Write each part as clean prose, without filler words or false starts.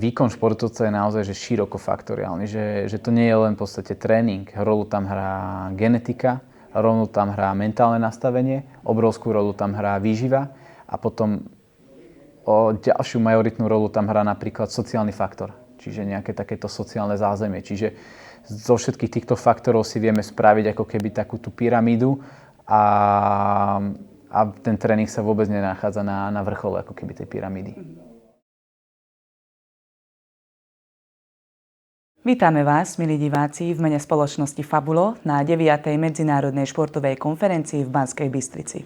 Výkon športovca je naozaj že širokofaktoriálny, že to nie je len v podstate tréning. Rolu tam hrá genetika, rolu tam hrá mentálne nastavenie, obrovskú rolu tam hrá výživa a potom ďalšiu majoritnú rolu tam hrá napríklad sociálny faktor, čiže nejaké takéto sociálne zázemie. Čiže zo všetkých týchto faktorov si vieme spraviť ako keby takú tú pyramídu a ten tréning sa vôbec nenachádza na vrchole ako keby tej pyramídy. Vítame vás, milí diváci, v mene spoločnosti Fabulo na 9. medzinárodnej športovej konferencii v Banskej Bystrici.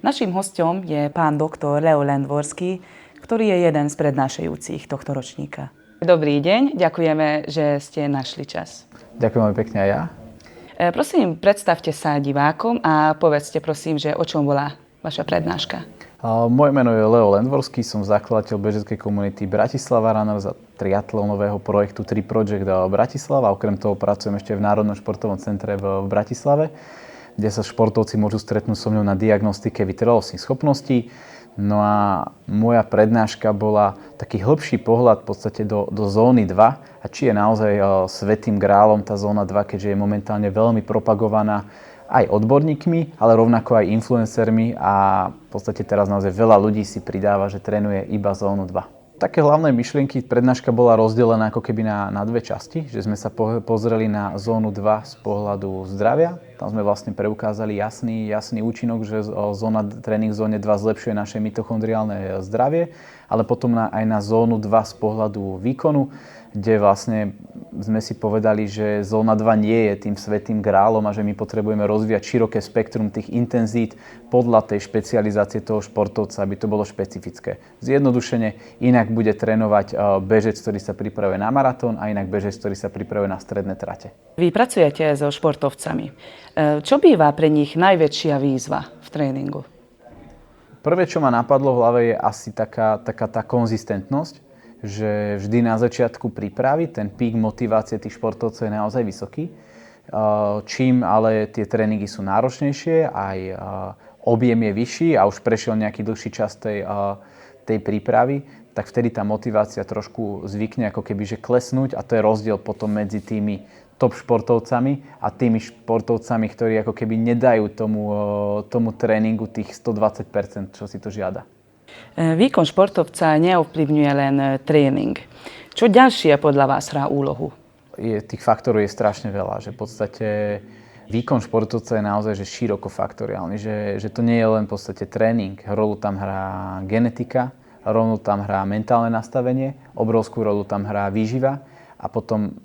Naším hosťom je pán doktor Leo Lendvorský, ktorý je jeden z prednášajúcich tohto ročníka. Dobrý deň, ďakujeme, že ste našli čas. Ďakujem veľmi pekne aj ja. Prosím, predstavte sa divákom a povedzte prosím, že o čom bola vaša prednáška. Moje meno je Leo Lendvorský, som zakladateľ bežeckej komunity Bratislava Runners a triatlonového projektu 3 Project Bratislava. Okrem toho pracujem ešte v Národnom športovom centre v Bratislave, kde sa športovci môžu stretnúť so mnou na diagnostike vytrvalostných schopností. No a moja prednáška bola taký hĺbší pohľad v podstate do zóny 2 a či je naozaj svätým grálom tá zóna 2, keďže je momentálne veľmi propagovaná aj odborníkmi, ale rovnako aj influencermi a v podstate teraz naozaj veľa ľudí si pridáva, že trénuje iba zónu 2. Také hlavné myšlienky, prednáška bola rozdelená ako keby na dve časti, že sme sa pozreli na zónu 2 z pohľadu zdravia. Tam sme vlastne preukázali jasný účinok, že tréning v zóne 2 zlepšuje naše mitochondriálne zdravie, ale potom aj na zónu 2 z pohľadu výkonu, kde vlastne sme si povedali, že zóna 2 nie je tým svätým grálom a že my potrebujeme rozvíjať široké spektrum tých intenzít podľa tej špecializácie toho športovca, aby to bolo špecifické. Zjednodušene, inak bude trénovať bežec, ktorý sa pripravuje na maratón a inak bežec, ktorý sa pripravuje na stredné trate. Vy pracujete so športovcami. Čo býva pre nich najväčšia výzva v tréningu? Prvé, čo ma napadlo v hlave, je asi taká tá konzistentnosť, že vždy na začiatku prípravy ten pík motivácie tých športovcov je naozaj vysoký. Čím ale tie tréningy sú náročnejšie, aj objem je vyšší a už prešiel nejaký dlhší čas tej prípravy, tak vtedy tá motivácia trošku zvykne ako keby že klesnúť a to je rozdiel potom medzi tými top športovcami a tými športovcami, ktorí ako keby nedajú tomu tréningu tých 120%, čo si to žiada. Výkon športovca neovplyvňuje len tréning. Čo ďalšie podľa vás hrá úlohu? Tých faktorov je strašne veľa. Že v podstate výkon športovca je naozaj že širokofaktoriálny. Že to nie je len v podstate tréning. Rolu tam hrá genetika, rolu tam hrá mentálne nastavenie, obrovskú rolu tam hrá výživa a potom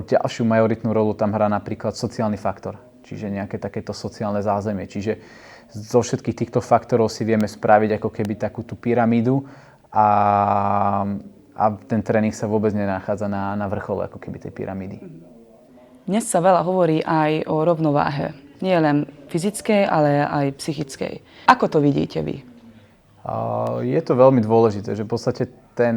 ďalšiu majoritnú rolu tam hrá napríklad sociálny faktor. Čiže nejaké takéto sociálne zázemie. Čiže zo všetkých týchto faktorov si vieme spraviť ako keby takú tú pyramídu a ten tréning sa vôbec nenachádza na vrchole ako keby tej pyramídy. Dnes sa veľa hovorí aj o rovnováhe. Nie len fyzickej, ale aj psychickej. Ako to vidíte vy? Je to veľmi dôležité, že v podstate ten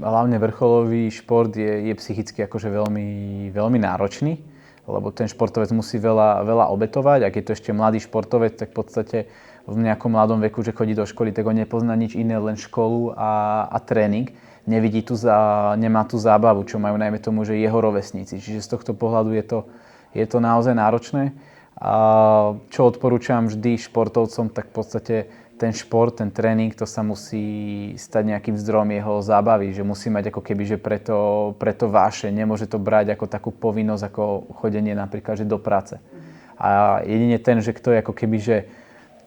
hlavne vrcholový šport je psychicky akože veľmi, veľmi náročný, lebo ten športovec musí veľa obetovať. Ak je to ešte mladý športovec, tak v podstate v nejakom mladom veku, že chodí do školy, tak on nepozná nič iné, len školu a tréning. Nemá tú zábavu, čo majú najmä tomu, že jeho rovesníci. Čiže z tohto pohľadu je to naozaj náročné. Čo odporúčam vždy športovcom, tak v podstate ten šport, ten tréning, to sa musí stať nejakým zdrojom jeho zábavy, že musí mať ako keby, že preto váše, nemôže to brať ako takú povinnosť, ako chodenie napríklad, že do práce. A jedine ten, že kto je ako keby, že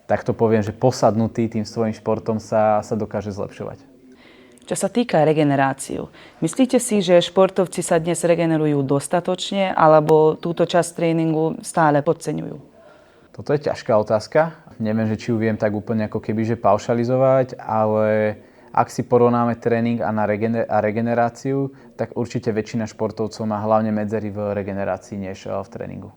takto poviem, že posadnutý tým svojím športom sa dokáže zlepšovať. Čo sa týka regeneráciu, myslíte si, že športovci sa dnes regenerujú dostatočne, alebo túto časť tréningu stále podceňujú? Toto je ťažká otázka. Neviem, že či ju viem tak úplne ako keby, že paušalizovať, ale ak si porovnáme tréning a regeneráciu, tak určite väčšina športovcov má hlavne medzery v regenerácii než v tréningu.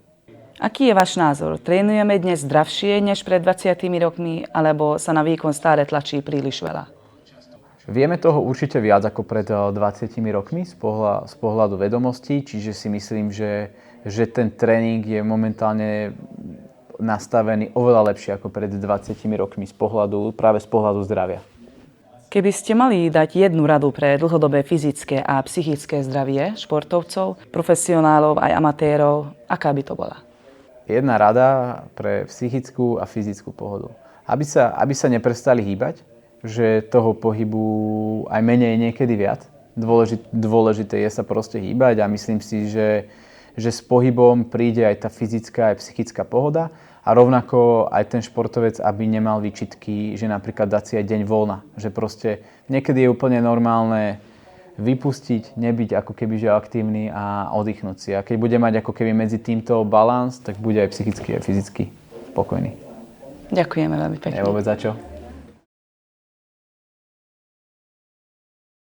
Aký je váš názor? Trénujeme dnes zdravšie než pred 20 rokmi, alebo sa na výkon stále tlačí príliš veľa? Vieme toho určite viac ako pred 20 rokmi z pohľadu vedomostí, čiže si myslím, že ten tréning je momentálne nastavený oveľa lepšie ako pred 20 rokmi práve z pohľadu zdravia. Keby ste mali dať jednu radu pre dlhodobé fyzické a psychické zdravie športovcov, profesionálov aj amatérov, aká by to bola? Jedna rada pre psychickú a fyzickú pohodu. Aby sa neprestali hýbať, že toho pohybu aj menej niekedy viac. Dôležité je sa proste hýbať a myslím si, že s pohybom príde aj tá fyzická aj psychická pohoda a rovnako aj ten športovec, aby nemal výčitky, že napríklad dať si aj deň voľna. Že proste niekedy je úplne normálne vypustiť, nebyť ako keby že aktívny a oddychnúť si. A keď bude mať ako keby medzi týmto balans, tak bude aj psychicky aj fyzicky spokojný. Ďakujeme veľmi pekne. Vôbec za čo.